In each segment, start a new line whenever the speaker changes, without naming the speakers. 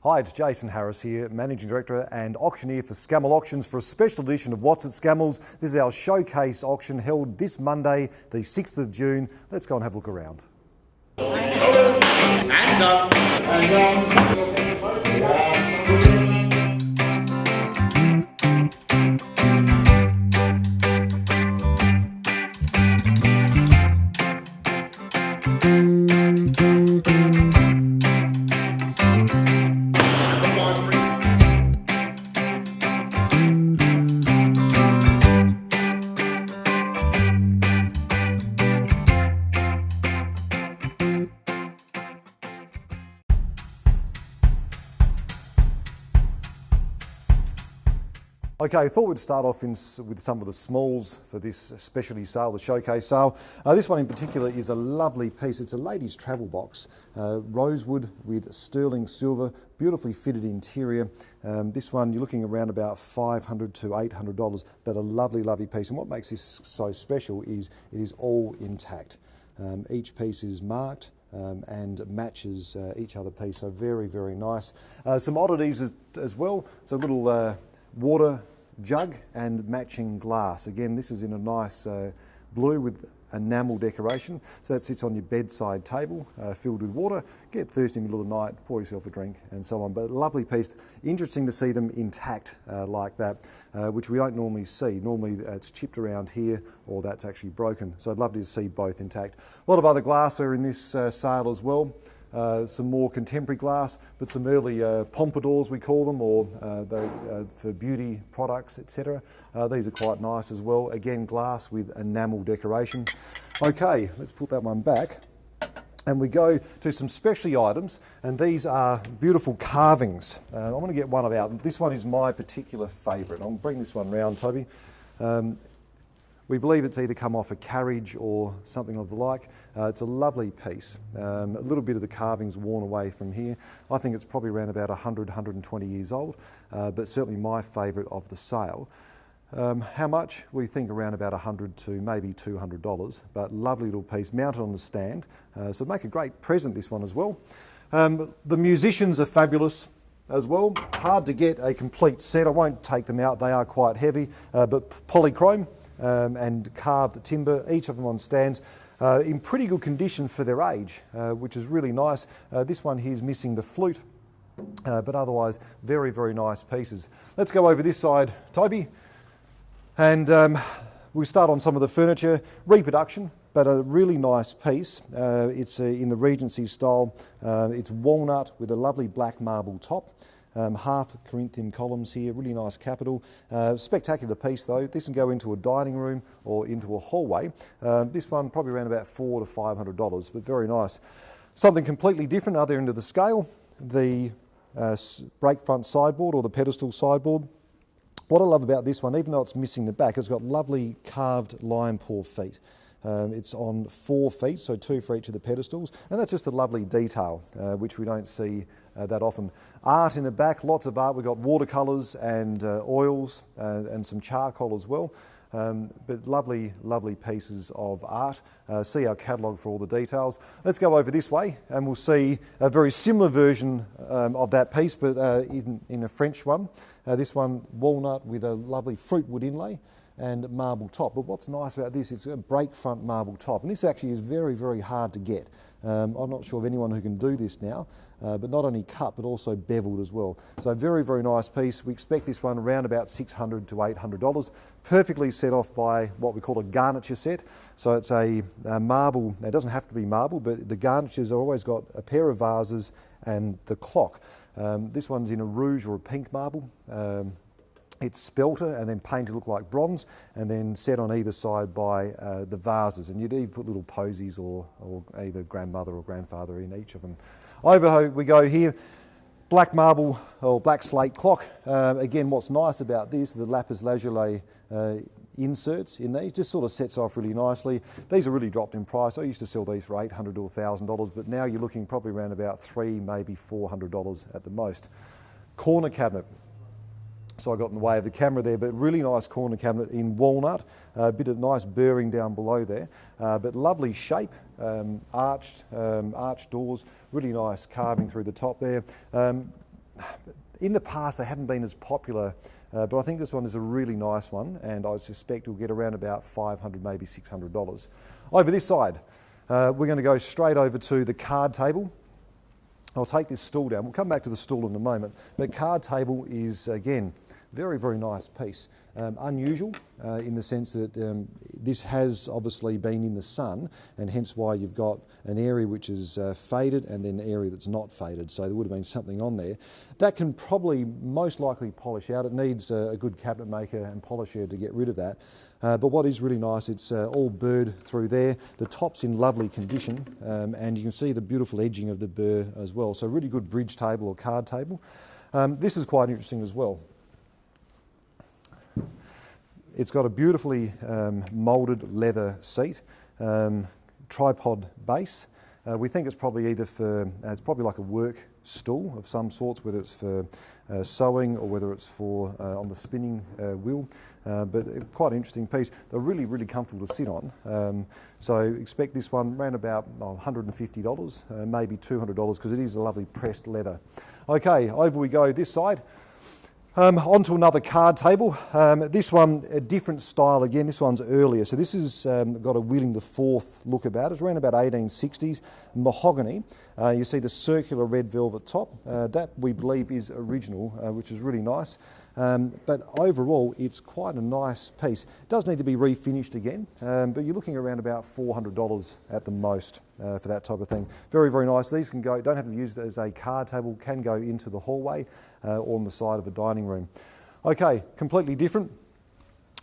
Hi, it's Jason Harris here, Managing Director and Auctioneer for Scammell Auctions for a special edition of What's at Scammells. This is our showcase auction held this Monday, the 6th of June. Let's go and have a look around.
And done.
Okay, I thought we'd start off with some of the smalls for this specialty sale, the showcase sale. This one in particular is a lovely piece. It's a ladies' travel box, rosewood with sterling silver, beautifully fitted interior. This one you're looking around about $500 to $800, but a lovely, lovely piece. And what makes this so special is it is all intact. Each piece is marked and matches each other piece, so very, very nice. Some oddities as well. It's a little water jug and matching glass. Again, this is in a nice blue with enamel decoration. So that sits on your bedside table, filled with water. Get thirsty in the middle of the night, pour yourself a drink and so on. But a lovely piece. Interesting to see them intact like that, which we don't normally see. Normally it's chipped around here or that's actually broken. So I'd love to see both intact. A lot of other glassware in this sale as well. Some more contemporary glass, but some early pompadours we call them, or for beauty products, etc. These are quite nice as well. Again, glass with enamel decoration. Okay, let's put that one back. And we go to some specialty items, and these are beautiful carvings. I'm going to get one of out. This one is my particular favourite. I'll bring this one round, Toby. We believe it's either come off a carriage or something of the like. It's a lovely piece. A little bit of the carving's worn away from here. I think it's probably around about 100, 120 years old, but certainly my favourite of the sale. How much? We think around about $100 to maybe $200, but lovely little piece mounted on the stand. So make a great present, this one as well. The musicians are fabulous as well. Hard to get a complete set. I won't take them out, they are quite heavy, but polychrome. And carved timber, each of them on stands, in pretty good condition for their age, which is really nice. This one here is missing the flute, but otherwise very, very nice pieces. Let's go over this side, Toby, and we'll start on some of the furniture. Reproduction, but a really nice piece. It's in the Regency style. It's walnut with a lovely black marble top. Half Corinthian columns here, really nice capital. Spectacular piece though. This can go into a dining room or into a hallway. This one probably around about $400 to $500, but very nice. Something completely different, other end of the scale, the break front sideboard or the pedestal sideboard. What I love about this one, even though it's missing the back, it's got lovely carved lion paw feet. It's on 4 feet, so 2 for each of the pedestals, and that's just a lovely detail, which we don't see that often. Art in the back, lots of art. We've got watercolours and oils and some charcoal as well, but lovely, lovely pieces of art. See our catalogue for all the details. Let's go over this way and we'll see a very similar version of that piece, but in a French one. This one, walnut with a lovely fruitwood inlay and marble top. But what's nice about this, it's a break front marble top, and this actually is very, very hard to get. I'm not sure of anyone who can do this now, but not only cut but also beveled as well. So very, very nice piece. We expect this one around about $600 to $800. Perfectly set off by what we call a garniture set. So it's a marble, it doesn't have to be marble, but the garnitures have always got a pair of vases and the clock. This one's in a rouge or a pink marble. It's spelter and then painted to look like bronze, and then set on either side by the vases. And you'd even put little posies or either grandmother or grandfather in each of them. Over we go here. Black marble or black slate clock. Again, what's nice about this, the lapis lazuli inserts in these, just sort of sets off really nicely. These are really dropped in price. I used to sell these for $800 to $1,000, but now you're looking probably around about $300, maybe $400 at the most. Corner cabinet. So I got in the way of the camera there, but really nice corner cabinet in walnut, a bit of nice burring down below there, but lovely shape, arched doors, really nice carving through the top there. in the past they haven't been as popular, but I think this one is a really nice one, and I suspect we'll get around about $500, maybe $600. Over this side, we're going to go straight over to the card table. I'll take this stool down. We'll come back to the stool in a moment. The card table is, again, very, very nice piece. Unusual in the sense that this has obviously been in the sun, and hence why you've got an area which is faded and then an area that's not faded. So there would have been something on there. That can probably most likely polish out. It needs a good cabinet maker and polisher to get rid of that. But what is really nice, it's all burred through there. The top's in lovely condition, and you can see the beautiful edging of the burr as well. So really good bridge table or card table. This is quite interesting as well. It's got a beautifully moulded leather seat, tripod base. We think it's probably either for, it's probably like a work stool of some sorts, whether it's for sewing or whether it's for on the spinning wheel. But quite an interesting piece. They're really, really comfortable to sit on. So expect this one around about $150, maybe $200, because it is a lovely pressed leather. Okay, over we go this side. Onto another card table. This one, a different style again. This one's earlier. So this has got a William IV look about it. It's around about 1860s. Mahogany. You see the circular red velvet top. That we believe is original, which is really nice. But overall, it's quite a nice piece. It does need to be refinished again, but you're looking around about $400 at the most for that type of thing. Very, very nice. These can go, don't have to be used as a card table, can go into the hallway or on the side of a dining room. Okay, completely different.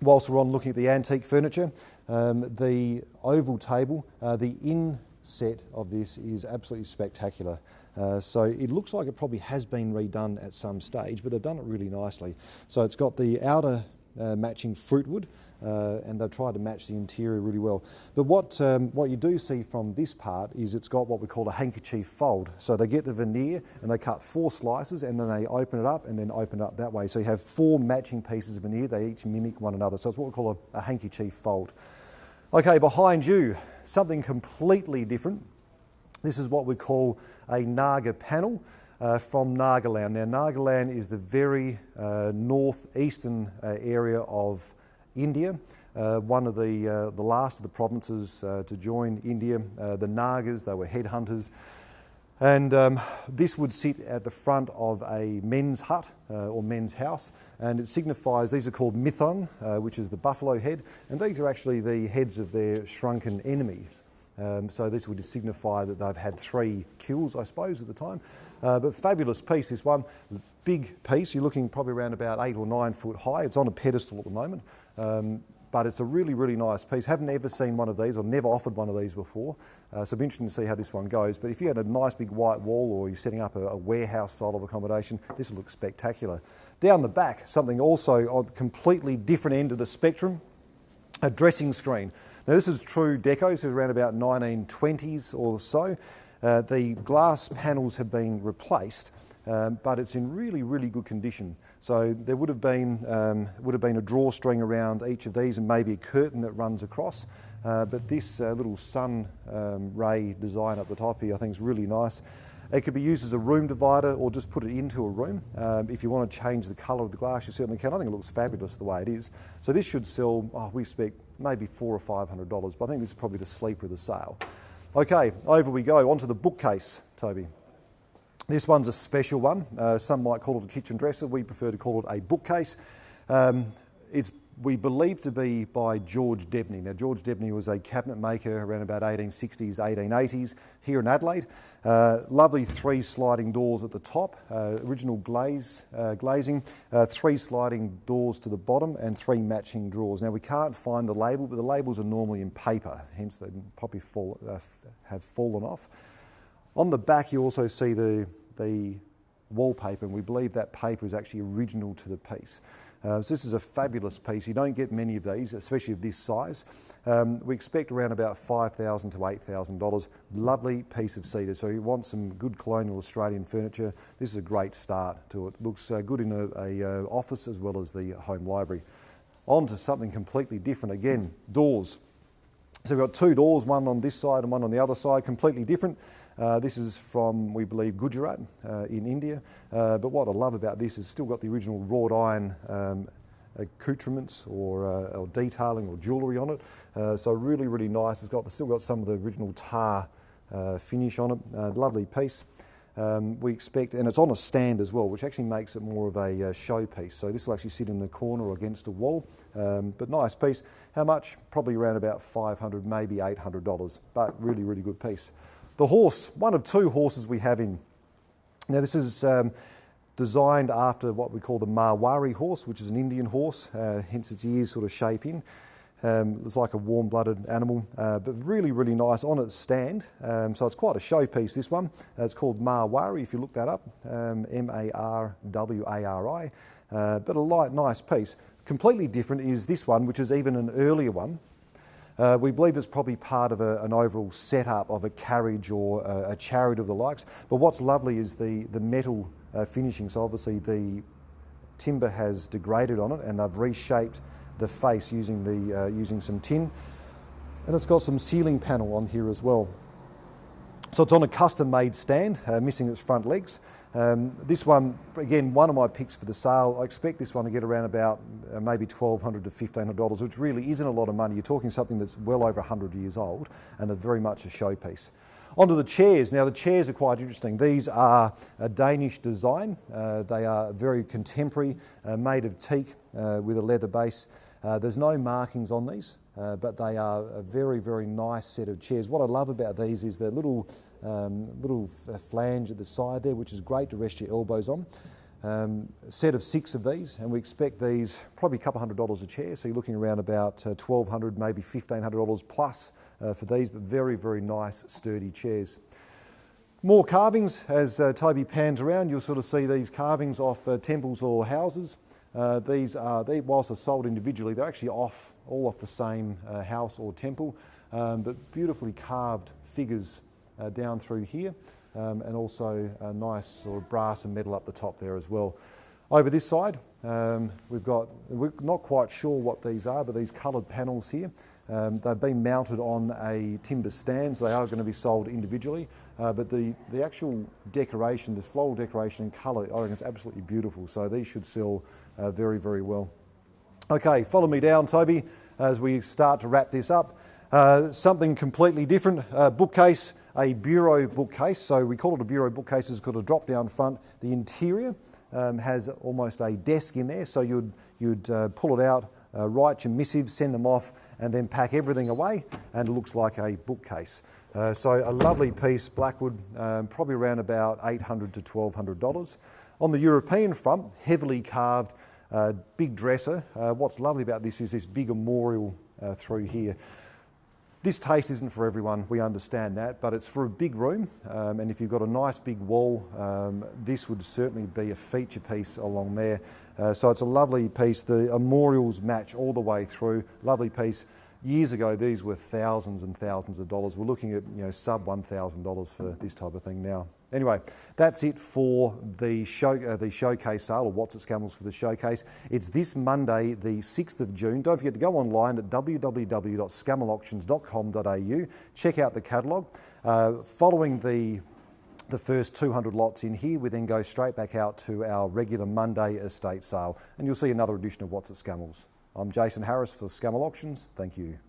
Whilst we're on looking at the antique furniture, the oval table, the inset of this is absolutely spectacular. So it looks like it probably has been redone at some stage, but they've done it really nicely. So it's got the outer matching fruitwood, and they've tried to match the interior really well. But what you do see from this part is it's got what we call a handkerchief fold. So they get the veneer and they cut 4 slices and then they open it up and then open it up that way. So you have 4 matching pieces of veneer, they each mimic one another. So it's what we call a handkerchief fold. Okay, behind you, something completely different. This is what we call a Naga panel from Nagaland. Now, Nagaland is the very northeastern area of India, one of the last of the provinces to join India. The Nagas, they were headhunters. And this would sit at the front of a men's hut or men's house, and it signifies, these are called mithon, which is the buffalo head, and these are actually the heads of their shrunken enemies. So this would signify that they've had 3 kills, I suppose, at the time. But fabulous piece, this one. Big piece, you're looking probably around about 8 or 9 foot high. It's on a pedestal at the moment. But it's a really, really nice piece. Haven't ever seen one of these or never offered one of these before. So it'll be interesting to see how this one goes. But if you had a nice big white wall or you're setting up a warehouse style of accommodation, this will look spectacular. Down the back, something also on the completely different end of the spectrum, a dressing screen. Now this is true deco, this is around about 1920s or so. The glass panels have been replaced, but it's in really, really good condition. So there would have been a drawstring around each of these and maybe a curtain that runs across. But this little sun ray design up the top here I think is really nice. It could be used as a room divider or just put it into a room. If you want to change the colour of the glass, you certainly can. I think it looks fabulous the way it is. So this should sell, we expect maybe $400 or $500, but I think this is probably the sleeper of the sale. Okay, over we go, onto the bookcase, Toby. This one's a special one. Some might call it a kitchen dresser. We prefer to call it a bookcase. It's we believe to be by George Debney. Now, George Debney was a cabinet maker around about 1860s, 1880s here in Adelaide. Lovely 3 sliding doors at the top, original glazing, 3 sliding doors to the bottom and 3 matching drawers. Now, we can't find the label, but the labels are normally in paper, hence they probably have fallen off. On the back, you also see the wallpaper, and we believe that paper is actually original to the piece. So this is a fabulous piece. You don't get many of these, especially of this size. We expect around about $5,000 to $8,000. Lovely piece of cedar. So you want some good colonial Australian furniture, this is a great start to it. Looks good in a office as well as the home library. On to something completely different again, doors. So we've got 2 doors, one on this side and one on the other side, completely different. This is from, we believe, Gujarat in India. But what I love about this is it's still got the original wrought iron accoutrements or detailing or jewellery on it. So really, really nice. It's still got some of the original tar finish on it. Lovely piece. We expect, and it's on a stand as well, which actually makes it more of a showpiece. So this will actually sit in the corner or against a wall, but nice piece. How much? Probably around about $500, maybe $800, but really, really good piece. The horse, one of two horses we have in. Now this is designed after what we call the Marwari horse, which is an Indian horse, hence its ears sort of shape in. It's like a warm-blooded animal, but really, really nice on its stand. So it's quite a showpiece, this one. It's called Marwari, if you look that up, M-A-R-W-A-R-I. But a light, nice piece. Completely different is this one, which is even an earlier one. We believe it's probably part of an overall setup of a carriage or a chariot of the likes. But what's lovely is the metal finishing. So obviously the timber has degraded on it and they've reshaped the face using some tin, and it's got some ceiling panel on here as well. So it's on a custom-made stand, missing its front legs. This one, again, one of my picks for the sale. I expect this one to get around about maybe $1,200 to $1,500, which really isn't a lot of money. You're talking something that's well over 100 years old and very much a showpiece. Onto the chairs. Now the chairs are quite interesting. These are a Danish design. They are very contemporary, made of teak with a leather base. There's no markings on these, but they are a very, very nice set of chairs. What I love about these is the little flange at the side there, which is great to rest your elbows on. A set of 6 of these, and we expect these probably a couple $100 a chair, so you're looking around about $1,200, maybe $1,500 plus for these, but very, very nice, sturdy chairs. More carvings. As Toby pans around, you'll sort of see these carvings off temples or houses. Whilst they're sold individually, they're actually all off the same house or temple, but beautifully carved figures down through here, and also a nice sort of brass and metal up the top there as well. Over this side, we're not quite sure what these are, but these coloured panels here, they've been mounted on a timber stand, so they are going to be sold individually. But the actual decoration, the floral decoration and colour, I think it's absolutely beautiful. So these should sell very, very well. Okay, follow me down, Toby, as we start to wrap this up. Something completely different, bookcase, a bureau bookcase. So we call it a bureau bookcase, it's got a drop down front. The interior has almost a desk in there, so you'd pull it out, write your missives, send them off, and then pack everything away, and it looks like a bookcase. So a lovely piece, Blackwood, probably around about $800 to $1,200. On the European front, heavily carved, big dresser. What's lovely about this is this big memorial through here. This taste isn't for everyone, we understand that, but it's for a big room, and if you've got a nice big wall, this would certainly be a feature piece along there. So it's a lovely piece. The memorials match all the way through. Lovely piece. Years ago, these were thousands and thousands of dollars. We're looking at sub $1,000 for this type of thing now. Anyway, that's it for the showcase sale, or What's at Scammell's for the showcase. It's this Monday, the 6th of June. Don't forget to go online at www.scamellauctions.com.au. Check out the catalogue. Following the first 200 lots in here, we then go straight back out to our regular Monday estate sale, and you'll see another edition of What's at Scammell's. I'm Jason Harris for Scamell Auctions. Thank you.